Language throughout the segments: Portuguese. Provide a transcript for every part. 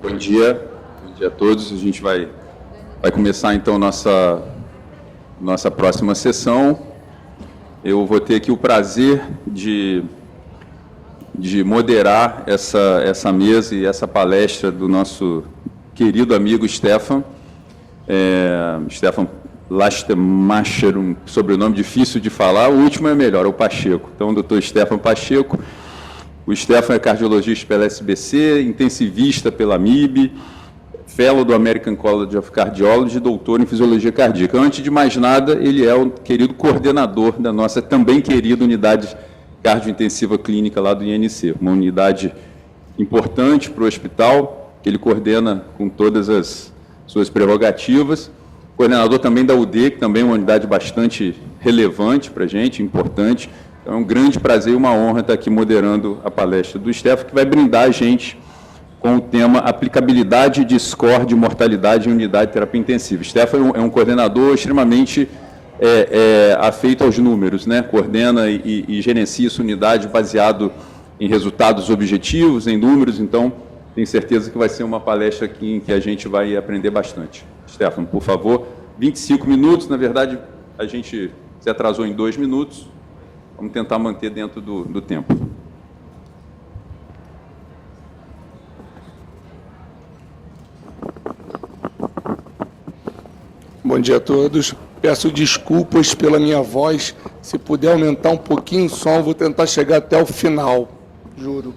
Bom dia a todos. A gente vai começar então nossa próxima sessão. Eu vou ter aqui o prazer de moderar essa mesa e essa palestra do nosso querido amigo Stefan. Stefan Lastemacher, um sobrenome difícil de falar, o último é melhor, é o Pacheco. Então, doutor Stefan Pacheco. O Stefan é cardiologista pela SBC, intensivista pela MIB, fellow do American College of Cardiology, doutor em fisiologia cardíaca. Antes de mais nada, ele é o querido coordenador da nossa também querida unidade cardiointensiva clínica lá do INC, uma unidade importante para o hospital, que ele coordena com todas as suas prerrogativas. Coordenador também da UD, que também é uma unidade bastante relevante para a gente, importante. Então, é um grande prazer e uma honra estar aqui moderando a palestra do Stefan, que vai brindar a gente com o tema aplicabilidade de score de mortalidade em unidade de terapia intensiva. Stefan é um coordenador extremamente afeito aos números, né? Coordena e gerencia essa unidade baseado em resultados objetivos, em números. Então, tenho certeza que vai ser uma palestra aqui em que a gente vai aprender bastante. Stefan, por favor, 25 minutos. Na verdade, a gente se atrasou em 2 minutos. Vamos tentar manter dentro do tempo. Bom dia a todos. Peço desculpas pela minha voz. Se puder aumentar um pouquinho o som, vou tentar chegar até o final, juro.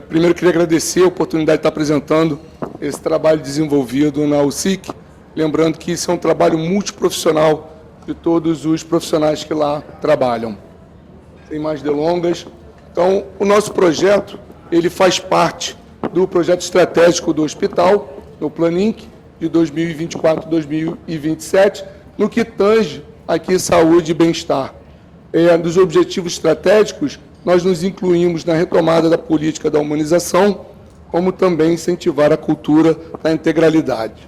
Primeiro, queria agradecer a oportunidade de estar apresentando esse trabalho desenvolvido na USIC. Lembrando que isso é um trabalho multiprofissional de todos os profissionais que lá trabalham. Sem mais delongas. Então, o nosso projeto, ele faz parte do projeto estratégico do hospital, no Planinc, de 2024 a 2027, no que tange aqui saúde e bem-estar. Dos objetivos estratégicos, nós nos incluímos na retomada da política da humanização, como também incentivar a cultura da integralidade.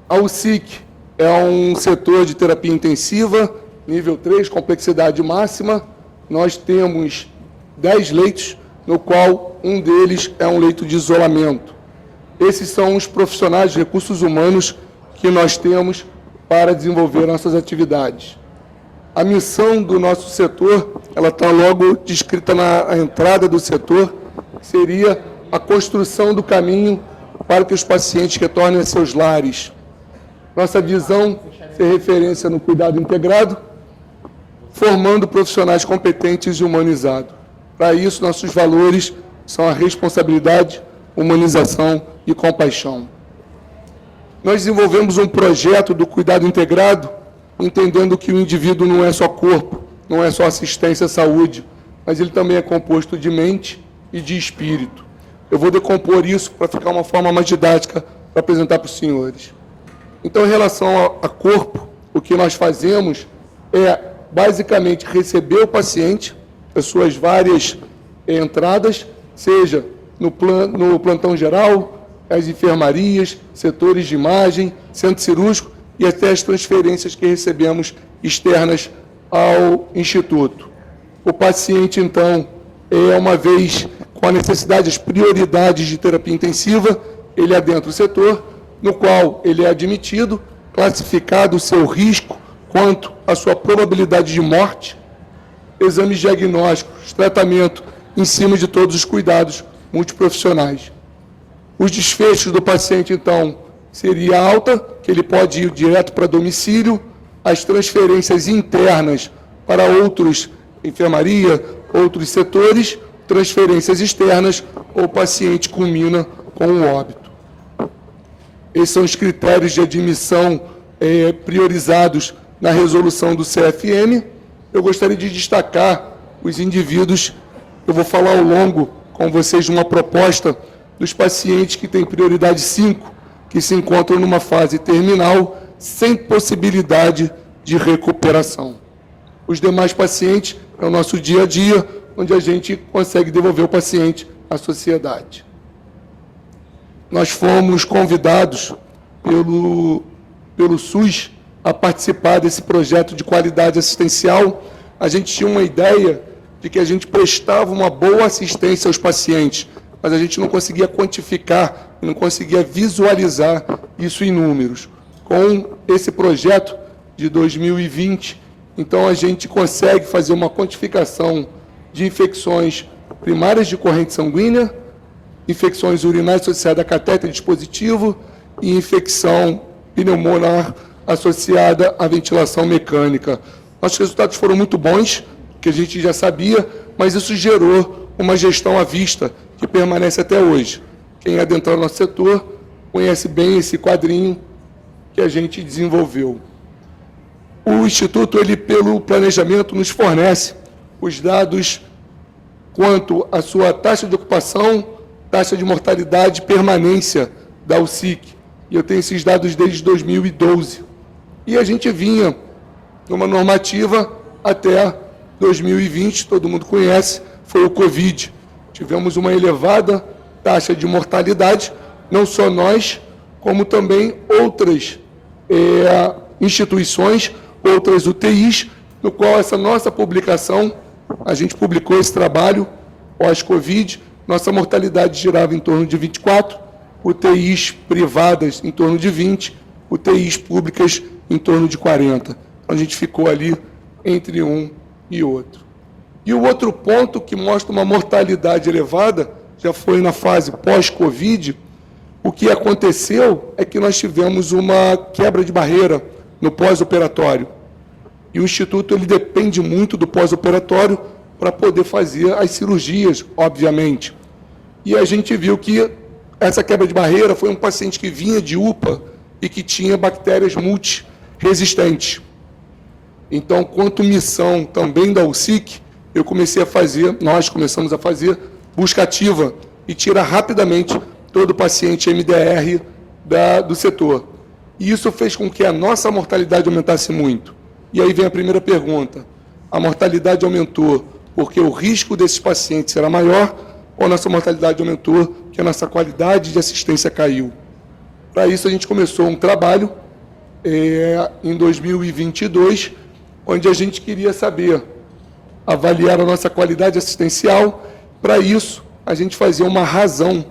A USIC é um setor de terapia intensiva, nível 3, complexidade máxima. Nós temos 10 leitos, no qual um deles é um leito de isolamento. Esses são os profissionais de recursos humanos que nós temos para desenvolver nossas atividades. A missão do nosso setor, ela está logo descrita na entrada do setor, seria a construção do caminho para que os pacientes retornem a seus lares. Nossa visão é referência no cuidado integrado, formando profissionais competentes e humanizados. Para isso, nossos valores são a responsabilidade, humanização e compaixão. Nós desenvolvemos um projeto do cuidado integrado, entendendo que o indivíduo não é só corpo, não é só assistência à saúde, mas ele também é composto de mente e de espírito. Eu vou decompor isso para ficar uma forma mais didática para apresentar para os senhores. Então, em relação a corpo, o que nós fazemos é, basicamente, receber o paciente, as suas várias entradas, seja no plantão geral, as enfermarias, setores de imagem, centro cirúrgico e até as transferências que recebemos externas ao Instituto. O paciente, então, uma vez com a necessidade, as prioridades de terapia intensiva, ele adentra o setor, no qual ele é admitido, classificado o seu risco quanto à sua probabilidade de morte, exames diagnósticos, tratamento em cima de todos os cuidados multiprofissionais. Os desfechos do paciente, então, seria alta, que ele pode ir direto para domicílio, as transferências internas para outros, enfermaria, outros setores, transferências externas, ou o paciente culmina com o óbito. Esses são os critérios de admissão priorizados na resolução do CFM. Eu gostaria de destacar os indivíduos, eu vou falar ao longo com vocês de uma proposta dos pacientes que têm prioridade 5, que se encontram numa fase terminal, sem possibilidade de recuperação. Os demais pacientes é o nosso dia a dia, onde a gente consegue devolver o paciente à sociedade. Nós fomos convidados pelo SUS a participar desse projeto de qualidade assistencial. A gente tinha uma ideia de que a gente prestava uma boa assistência aos pacientes, mas a gente não conseguia quantificar, não conseguia visualizar isso em números. Com esse projeto de 2020, então a gente consegue fazer uma quantificação de infecções primárias de corrente sanguínea, infecções urinárias associadas a catéter dispositivo e infecção pneumonar associada à ventilação mecânica. Nossos resultados foram muito bons, que a gente já sabia, mas isso gerou uma gestão à vista, que permanece até hoje. Quem adentrar no nosso setor conhece bem esse quadrinho que a gente desenvolveu. O Instituto, ele, pelo planejamento, nos fornece os dados quanto à sua taxa de ocupação, taxa de mortalidade e permanência da USIC. E eu tenho esses dados desde 2012. E a gente vinha numa normativa até 2020, todo mundo conhece, foi o Covid. Tivemos uma elevada taxa de mortalidade, não só nós, como também outras instituições, outras UTIs, no qual essa nossa publicação, a gente publicou esse trabalho pós-Covid, nossa mortalidade girava em torno de 24, UTIs privadas em torno de 20, UTIs públicas em torno de 40. Então, a gente ficou ali entre um e outro. E o outro ponto que mostra uma mortalidade elevada, já foi na fase pós-Covid, o que aconteceu é que nós tivemos uma quebra de barreira no pós-operatório. E o Instituto, ele depende muito do pós-operatório para poder fazer as cirurgias, obviamente. E a gente viu que essa quebra de barreira foi um paciente que vinha de UPA e que tinha bactérias multiresistentes. Então, quanto missão também da USIC, nós começamos a fazer busca ativa e tirar rapidamente todo o paciente MDR do setor. E isso fez com que a nossa mortalidade aumentasse muito. E aí vem a primeira pergunta. A mortalidade aumentou porque o risco desses pacientes era maior ou a nossa mortalidade aumentou porque a nossa qualidade de assistência caiu? Para isso, a gente começou um trabalho em 2022, onde a gente queria saber, avaliar a nossa qualidade assistencial. Para isso, a gente fazia uma razão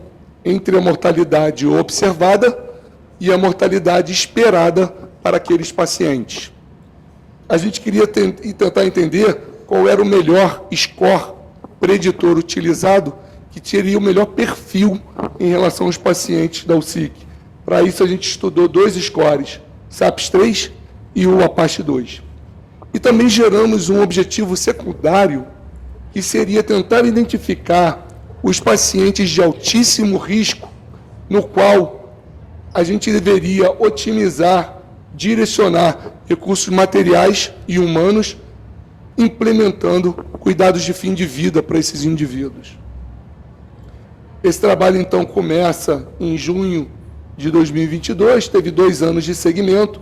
entre a mortalidade observada e a mortalidade esperada para aqueles pacientes. A gente queria tentar entender qual era o melhor score preditor utilizado, que teria o melhor perfil em relação aos pacientes da USIC. Para isso, a gente estudou 2 scores, SAPS-3 e o APACHE-2. E também geramos um objetivo secundário, que seria tentar identificar os pacientes de altíssimo risco, no qual a gente deveria otimizar, direcionar recursos materiais e humanos, implementando cuidados de fim de vida para esses indivíduos. Esse trabalho, então, começa em junho de 2022, teve 2 anos de segmento,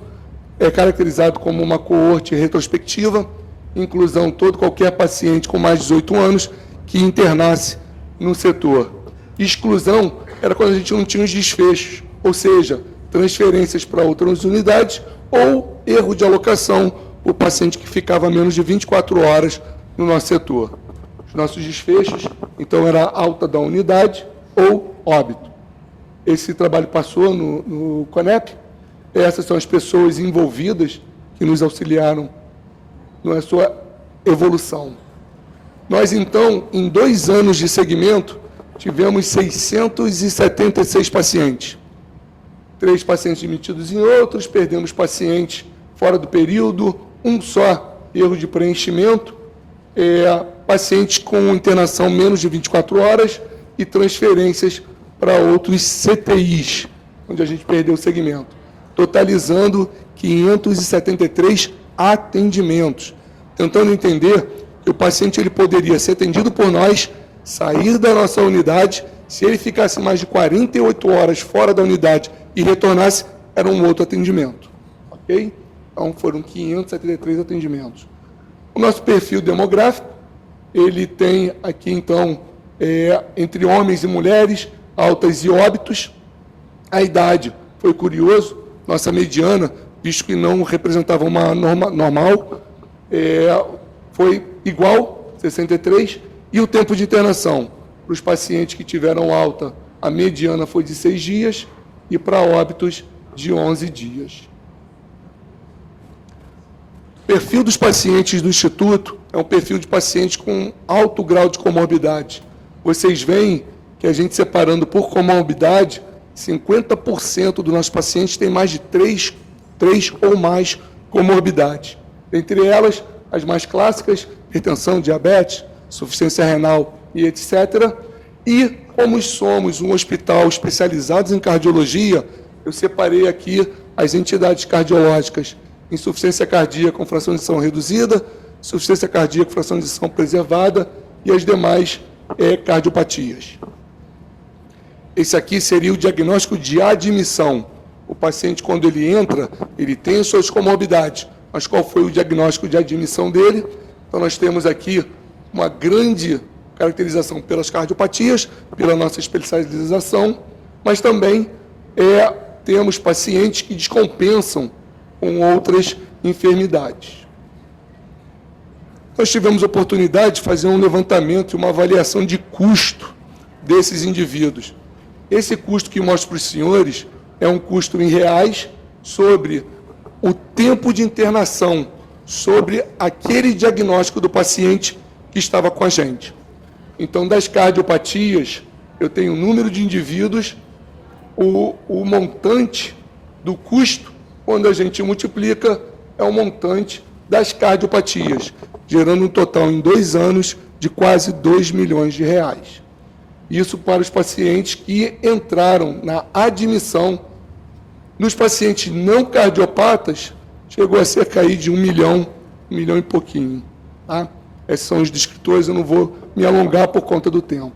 é caracterizado como uma coorte retrospectiva, inclusão qualquer paciente com mais de 18 anos que internasse no setor. Exclusão era quando a gente não tinha os desfechos, ou seja, transferências para outras unidades ou erro de alocação, o paciente que ficava menos de 24 horas no nosso setor. Os nossos desfechos, então, era alta da unidade ou óbito. Esse trabalho passou no CONEP. Essas são as pessoas envolvidas que nos auxiliaram na sua evolução. Nós, então, em 2 anos de segmento, tivemos 676 pacientes. 3 pacientes admitidos em outros, perdemos pacientes fora do período, um só erro de preenchimento, pacientes com internação menos de 24 horas e transferências para outros CTIs, onde a gente perdeu o segmento, totalizando 573 atendimentos, tentando entender que o paciente ele poderia ser atendido por nós, sair da nossa unidade, se ele ficasse mais de 48 horas fora da unidade e retornasse, era um outro atendimento. Ok? Então, foram 573 atendimentos. O nosso perfil demográfico, ele tem aqui, então, entre homens e mulheres, altas e óbitos. A idade foi curioso, nossa mediana, visto que não representava uma normal, foi igual, 63, e o tempo de internação, Para os pacientes que tiveram alta, a mediana foi de 6 dias e para óbitos de 11 dias. O perfil dos pacientes do Instituto é um perfil de pacientes com alto grau de comorbidade. Vocês veem que a gente separando por comorbidade, 50% dos nossos pacientes têm mais de 3 ou mais comorbidades. Entre elas, as mais clássicas, hipertensão, diabetes, insuficiência renal e etc. E, como somos um hospital especializado em cardiologia, eu separei aqui as entidades cardiológicas: insuficiência cardíaca com fração de ejeção reduzida, insuficiência cardíaca com fração de ejeção preservada e as demais cardiopatias. Esse aqui seria o diagnóstico de admissão. O paciente, quando ele entra, ele tem as suas comorbidades, mas qual foi o diagnóstico de admissão dele? Então, nós temos aqui uma grande caracterização pelas cardiopatias, pela nossa especialização, mas também temos pacientes que descompensam com outras enfermidades. Nós tivemos a oportunidade de fazer um levantamento e uma avaliação de custo desses indivíduos. Esse custo que mostro para os senhores é um custo em reais sobre o tempo de internação, sobre aquele diagnóstico do paciente que estava com a gente. Então, das cardiopatias, eu tenho o número de indivíduos, o montante do custo, quando a gente multiplica, é o montante das cardiopatias, gerando um total em 2 anos de quase 2 milhões de reais. Isso para os pacientes que entraram na admissão. Nos pacientes não cardiopatas, chegou a cerca aí de 1 milhão e pouquinho. Tá? Esses são os descritores, eu não vou me alongar por conta do tempo.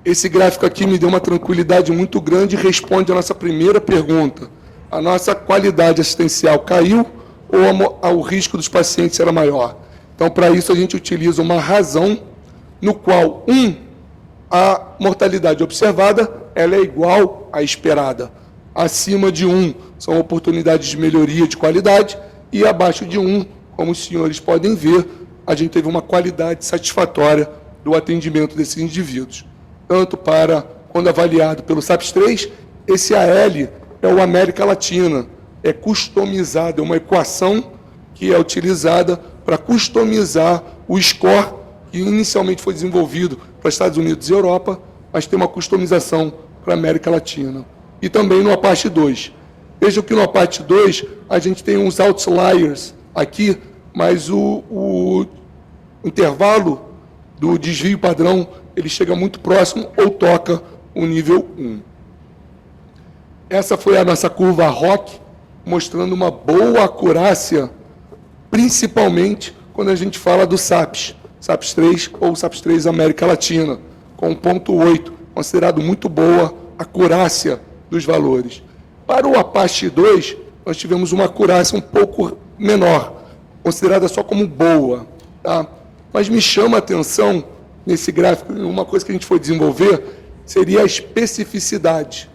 Esse gráfico aqui me deu uma tranquilidade muito grande e responde a nossa primeira pergunta. A nossa qualidade assistencial caiu ou o risco dos pacientes era maior? Então, para isso, a gente utiliza uma razão no qual, a mortalidade observada ela é igual à esperada. Acima de 1 são oportunidades de melhoria de qualidade e abaixo de 1, como os senhores podem ver, a gente teve uma qualidade satisfatória do atendimento desses indivíduos. Tanto para, quando avaliado pelo SAPS-3, esse AL é o América Latina, é customizado, é uma equação que é utilizada para customizar o score que inicialmente foi desenvolvido para Estados Unidos e Europa, mas tem uma customização para a América Latina. E também no APACHE 2. Vejam que no APACHE 2 a gente tem uns outliers aqui, mas o intervalo do desvio padrão ele chega muito próximo ou toca o nível 1. Essa foi a nossa curva ROC, mostrando uma boa acurácia, principalmente quando a gente fala do SAPS, SAPS-3 ou SAPS-3 América Latina, com 0,8, considerado muito boa acurácia dos valores. Para o APACHE 2, nós tivemos uma acurácia um pouco menor, considerada só como boa. Tá? Mas me chama a atenção, nesse gráfico, uma coisa que a gente foi desenvolver, seria a especificidade.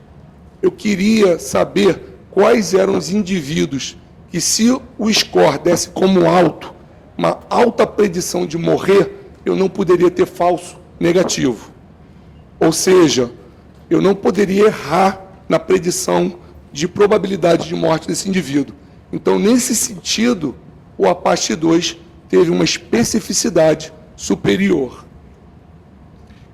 Eu queria saber quais eram os indivíduos que, se o score desse como alto, uma alta predição de morrer, eu não poderia ter falso negativo. Ou seja, eu não poderia errar na predição de probabilidade de morte desse indivíduo. Então, nesse sentido, o APACHE 2 teve uma especificidade superior.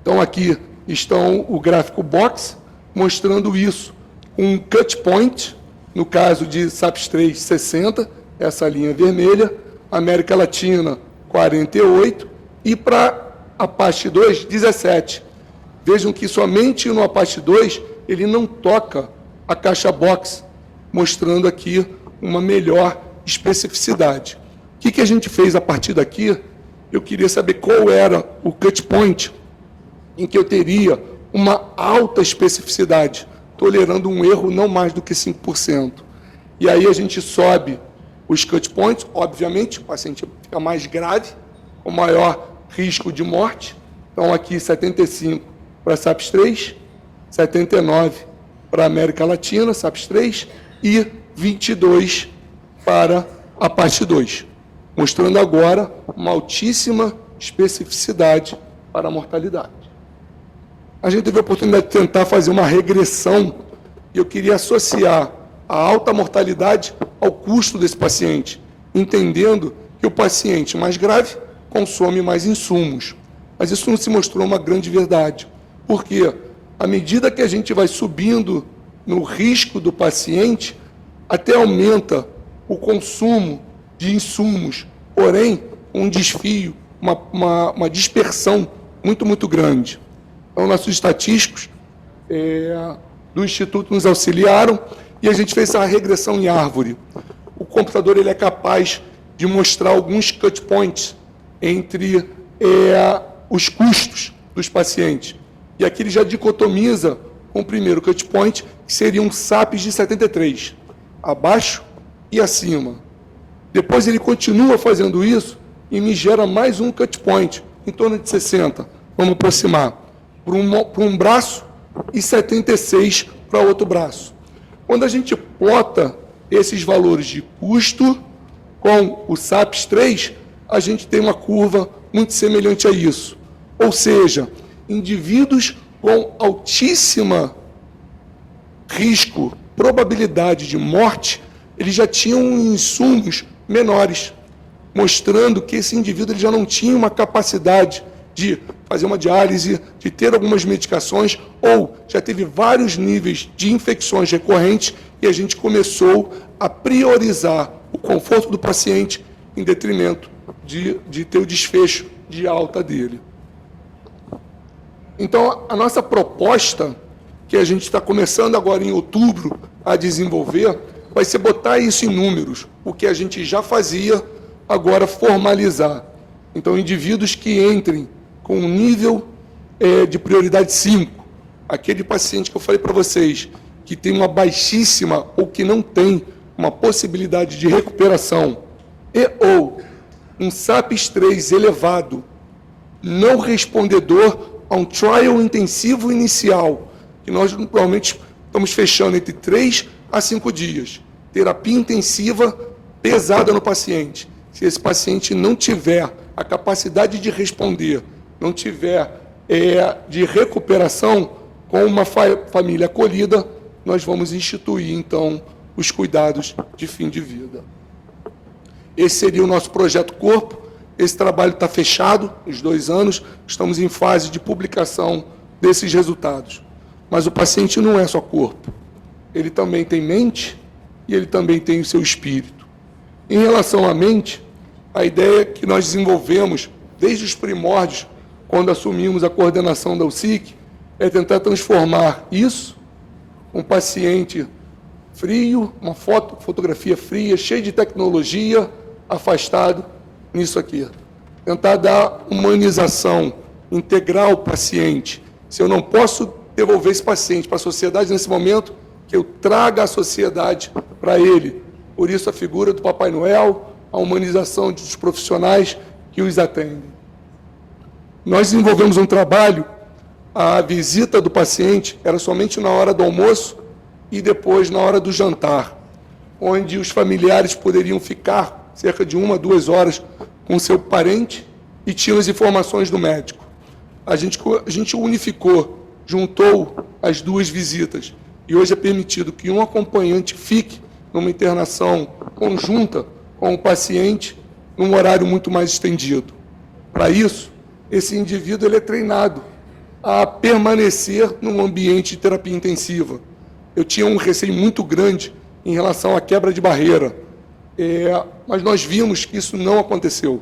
Então, aqui estão o gráfico box, mostrando isso. Um cut point, no caso de SAPS-3, 60, essa linha vermelha, América Latina, 48, e para APACHE 2, 17. Vejam que somente no APACHE 2 ele não toca a caixa box, mostrando aqui uma melhor especificidade. O que a gente fez a partir daqui? Eu queria saber qual era o cut point em que eu teria uma alta especificidade, tolerando um erro não mais do que 5%. E aí a gente sobe os cut points, obviamente, o paciente fica mais grave, com maior risco de morte. Então, aqui 75 para SAPS-3, 79 para a América Latina, SAPS-3, e 22 para a APACHE 2, mostrando agora uma altíssima especificidade para a mortalidade. A gente teve a oportunidade de tentar fazer uma regressão e eu queria associar a alta mortalidade ao custo desse paciente, entendendo que o paciente mais grave consome mais insumos. Mas isso não se mostrou uma grande verdade. Por quê? À medida que a gente vai subindo no risco do paciente, até aumenta o consumo de insumos, porém, um desfio, uma dispersão muito grande. Então, nossos estatísticos do Instituto nos auxiliaram e a gente fez essa regressão em árvore. O computador ele é capaz de mostrar alguns cut points entre os custos dos pacientes. E aqui ele já dicotomiza com o primeiro cut point, que seriam SAPs de 73, abaixo e acima. Depois ele continua fazendo isso e me gera mais um cut point, em torno de 60, vamos aproximar, para um braço e 76 para outro braço. Quando a gente plota esses valores de custo com o SAPS 3, a gente tem uma curva muito semelhante a isso. Ou seja, indivíduos com altíssima risco, probabilidade de morte, eles já tinham insumos menores, mostrando que esse indivíduo ele já não tinha uma capacidade de fazer uma diálise, de ter algumas medicações, ou já teve vários níveis de infecções recorrentes, e a gente começou a priorizar o conforto do paciente em detrimento de ter o desfecho de alta dele. Então, a nossa proposta, que a gente está começando agora em outubro a desenvolver, vai ser botar isso em números, o que a gente já fazia, agora formalizar. Então, indivíduos que entrem com um nível de prioridade 5, aquele paciente que eu falei para vocês, que tem uma baixíssima ou que não tem uma possibilidade de recuperação, ou um SAPS 3 elevado, não respondedor a um trial intensivo inicial, que nós normalmente estamos fechando entre 3 a 5 dias. Terapia intensiva pesada no paciente. Se esse paciente não tiver a capacidade de responder, não tiver de recuperação com uma família acolhida, nós vamos instituir, então, os cuidados de fim de vida. Esse seria o nosso projeto Corpo. Esse trabalho está fechado, os 2 anos, estamos em fase de publicação desses resultados. Mas o paciente não é só corpo, ele também tem mente e ele também tem o seu espírito. Em relação à mente, a ideia que nós desenvolvemos desde os primórdios, quando assumimos a coordenação da USIC, é tentar transformar isso, um paciente frio, uma fotografia fria, cheia de tecnologia, afastado, nisso aqui. Tentar dar humanização, integrar o paciente. Se eu não posso devolver esse paciente para a sociedade nesse momento, que eu traga a sociedade para ele. Por isso a figura do Papai Noel, a humanização dos profissionais que os atendem. Nós desenvolvemos um trabalho, a visita do paciente era somente na hora do almoço e depois na hora do jantar, onde os familiares poderiam ficar cerca de 1 a 2 horas com seu parente e tinham as informações do médico. A gente unificou, juntou as 2 visitas e hoje é permitido que um acompanhante fique numa internação conjunta com o paciente num horário muito mais estendido. Para isso, esse indivíduo ele é treinado a permanecer num ambiente de terapia intensiva. Eu tinha um receio muito grande em relação à quebra de barreira, mas nós vimos que isso não aconteceu.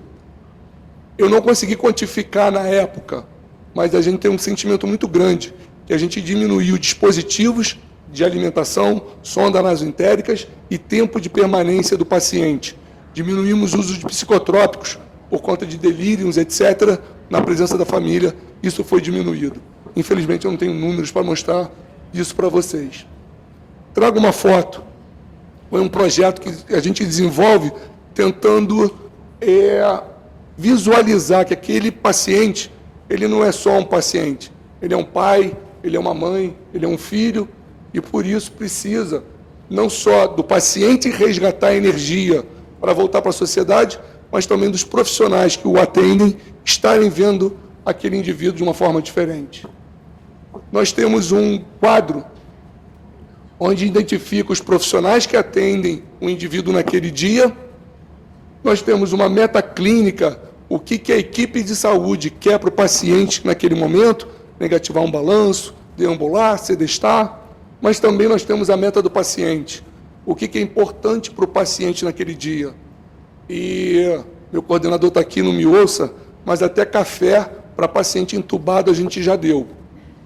Eu não consegui quantificar na época, mas a gente tem um sentimento muito grande, que a gente diminuiu dispositivos de alimentação, sonda nasoentéricas e tempo de permanência do paciente. Diminuímos o uso de psicotrópicos por conta de delírios, etc., na presença da família, isso foi diminuído. Infelizmente, eu não tenho números para mostrar isso para vocês. Trago uma foto. Foi um projeto que a gente desenvolve tentando visualizar que aquele paciente, ele não é só um paciente, ele é um pai, ele é uma mãe, ele é um filho, e por isso precisa não só do paciente resgatar energia para voltar para a sociedade, mas também dos profissionais que o atendem estarem vendo aquele indivíduo de uma forma diferente. Nós temos um quadro onde identifica os profissionais que atendem o indivíduo naquele dia. Nós temos uma meta clínica, o que a equipe de saúde quer para o paciente naquele momento, negativar um balanço, deambular, sedestar, mas também nós temos a meta do paciente, o que é importante para o paciente naquele dia. E meu coordenador está aqui, não me ouça, mas até café para paciente entubado a gente já deu.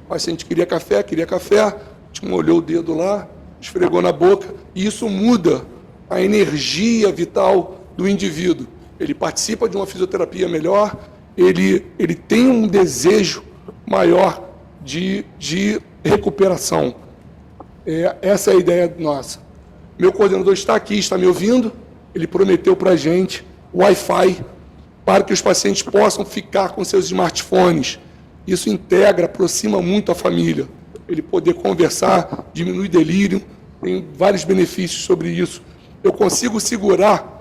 O paciente queria café, a gente molhou o dedo lá, esfregou na boca, e isso muda a energia vital do indivíduo. Ele participa de uma fisioterapia melhor, ele tem um desejo maior de recuperação. Essa é a ideia nossa. Meu coordenador está aqui, está me ouvindo, ele prometeu para a gente Wi-Fi para que os pacientes possam ficar com seus smartphones. Isso integra, aproxima muito a família. Ele poder conversar, diminui delírio, tem vários benefícios sobre isso. Eu consigo segurar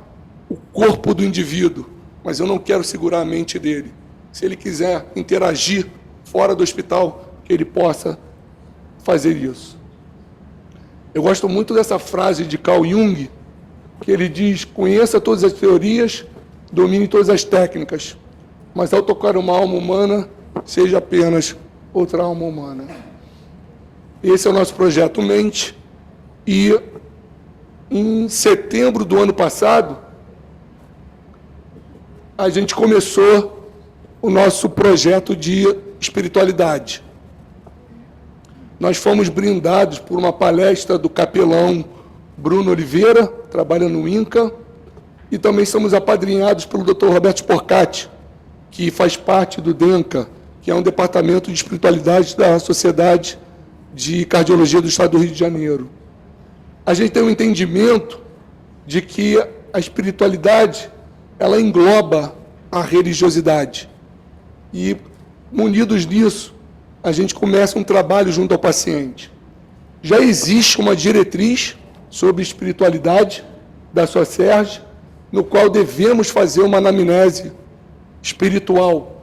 o corpo do indivíduo, mas eu não quero segurar a mente dele. Se ele quiser interagir fora do hospital, que ele possa fazer isso. Eu gosto muito dessa frase de Carl Jung, que ele diz: conheça todas as teorias, domine todas as técnicas, mas ao tocar uma alma humana, seja apenas outra alma humana. Esse é o nosso projeto Mente, e em setembro do ano passado, a gente começou o nosso projeto de espiritualidade. Nós fomos brindados por uma palestra do capelão Bruno Oliveira, trabalha no INCA, e também somos apadrinhados pelo Dr. Roberto Sporcati, que faz parte do DENCA, que é um departamento de espiritualidade da Sociedade de Cardiologia do Estado do Rio de Janeiro. A gente tem um entendimento de que a espiritualidade, ela engloba a religiosidade. E, munidos disso, a gente começa um trabalho junto ao paciente. Já existe uma diretriz sobre espiritualidade da SOCERJ, no qual devemos fazer uma anamnese espiritual,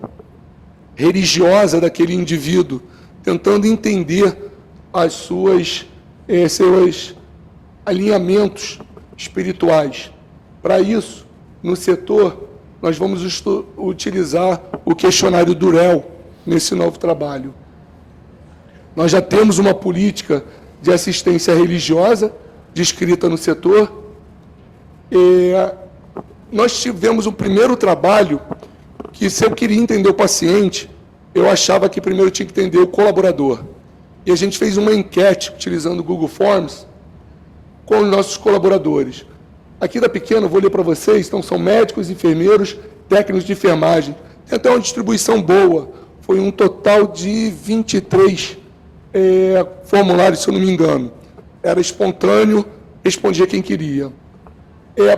religiosa daquele indivíduo, tentando entender seus alinhamentos espirituais. Para isso, no setor, nós vamos utilizar o questionário Durel nesse novo trabalho. Nós já temos uma política de assistência religiosa descrita no setor. Nós tivemos um primeiro trabalho que, se eu queria entender o paciente, eu achava que primeiro eu tinha que entender o colaborador. E a gente fez uma enquete, utilizando o Google Forms, com os nossos colaboradores. Aqui da pequena, eu vou ler para vocês, então são médicos, enfermeiros, técnicos de enfermagem. Tem até uma distribuição boa, foi um total de 23 formulários, se eu não me engano. Era espontâneo, respondia quem queria.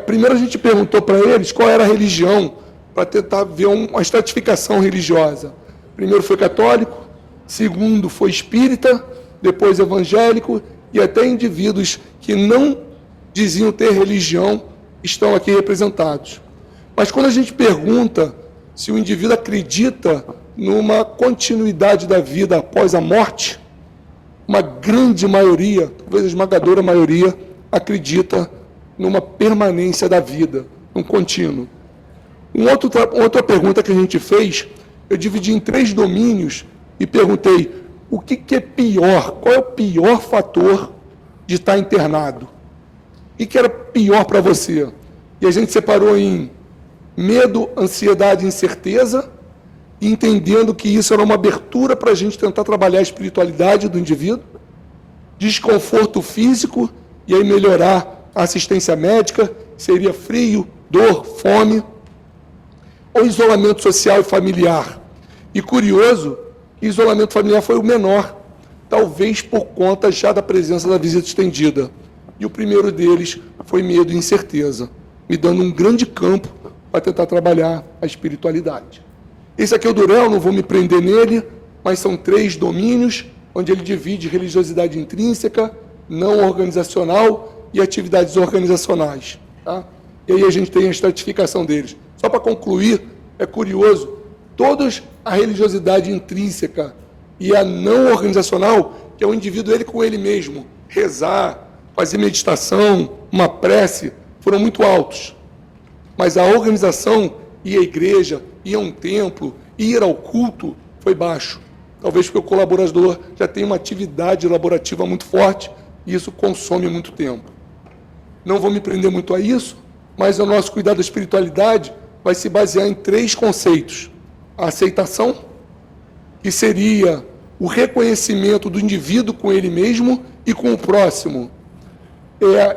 Primeiro a gente perguntou para eles qual era a religião, para tentar ver uma estratificação religiosa. Primeiro foi católico, segundo foi espírita, depois evangélico, e até indivíduos que não diziam ter religião estão aqui representados. Mas quando a gente pergunta se o indivíduo acredita numa continuidade da vida após a morte, uma grande maioria, talvez a esmagadora maioria, acredita numa permanência da vida, num contínuo. Outra pergunta que a gente fez, eu dividi em 3 domínios e perguntei: o que é pior? Qual é o pior fator de estar internado? O que era pior para você? E a gente separou em medo, ansiedade e incerteza, entendendo que isso era uma abertura para a gente tentar trabalhar a espiritualidade do indivíduo, desconforto físico, e aí melhorar a assistência médica, seria frio, dor, fome, ou isolamento social e familiar. E curioso, isolamento familiar foi o menor, talvez por conta já da presença da visita estendida. E o primeiro deles foi medo e incerteza, me dando um grande campo para tentar trabalhar a espiritualidade. Esse aqui é o Durel, não vou me prender nele, mas são 3 domínios, onde ele divide religiosidade intrínseca, não organizacional e atividades organizacionais. Tá? E aí a gente tem a estratificação deles. Só para concluir, é curioso, todas a religiosidade intrínseca e a não organizacional, que é o indivíduo ele com ele mesmo, rezar, fazer meditação, uma prece, foram muito altos. Mas a organização, ir à igreja, ir a um templo, ir ao culto, foi baixo. Talvez porque o colaborador já tem uma atividade laborativa muito forte e isso consome muito tempo. Não vou me prender muito a isso, mas o nosso cuidado da espiritualidade vai se basear em 3 conceitos. A aceitação, que seria o reconhecimento do indivíduo com ele mesmo e com o próximo,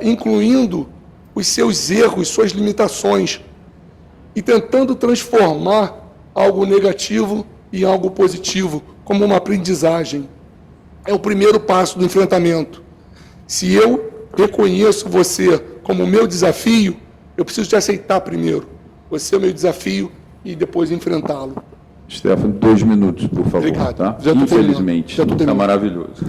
incluindo os seus erros, suas limitações, e tentando transformar algo negativo em algo positivo, como uma aprendizagem. É o primeiro passo do enfrentamento. Se eu reconheço você como o meu desafio, eu preciso te aceitar primeiro. Você é o meu desafio e depois enfrentá-lo. Stefano, 2 minutos, por favor. Obrigado. Tá? Já tô Infelizmente, terminando. está maravilhoso.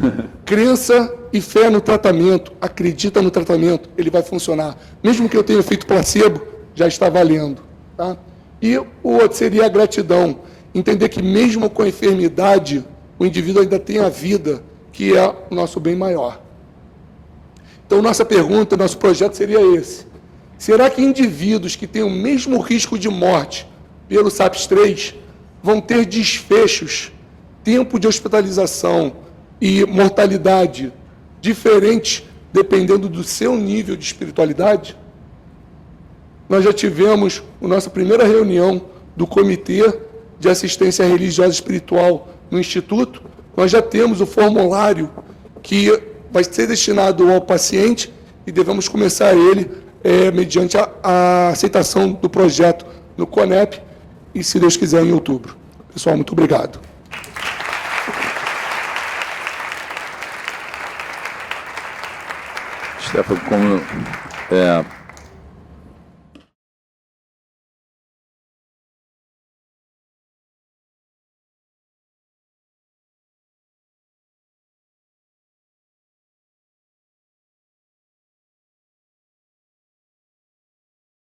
Crença e fé no tratamento, acredita no tratamento, ele vai funcionar. Mesmo que eu tenha feito placebo, já está valendo. Tá? E o outro seria a gratidão. Entender que mesmo com a enfermidade, o indivíduo ainda tem a vida, que é o nosso bem maior. Então, nossa pergunta, nosso projeto seria esse. Será que indivíduos que têm o mesmo risco de morte pelo SAPS-3 vão ter desfechos, tempo de hospitalização e mortalidade diferentes dependendo do seu nível de espiritualidade? Nós já tivemos a nossa primeira reunião do Comitê de Assistência Religiosa e Espiritual no Instituto. Nós já temos o formulário que vai ser destinado ao paciente e devemos começar ele mediante a aceitação do projeto no CONEP e, se Deus quiser, em outubro. Pessoal, muito obrigado. Stefano, como